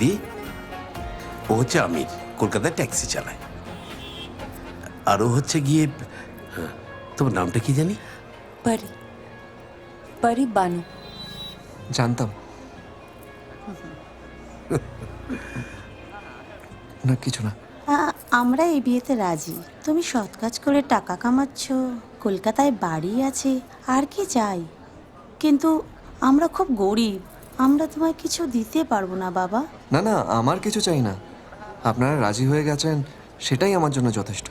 দিদি, ও হচ্ছে আমির, কলকাতায় ট্যাক্সি চালায়। আর ও হচ্ছে গিয়ে, তোমার নামটা কি জানি? পরি, পরি বানু। জানতাম না, কিছু না। আমরা এই বিয়েতে রাজি। তুমি সৎ কাজ করে টাকা কামাচ্ছ, কলকাতায় বাড়ি আছে, আর কি চাই? কিন্তু আমরা খুব গরিব, আমরা তোমায় কিছু দিতে পারবো না বাবা। না না, আমার কিছু চাই না। আপনারা রাজি হয়ে গেছেন, সেটাই আমার জন্য যথেষ্ট।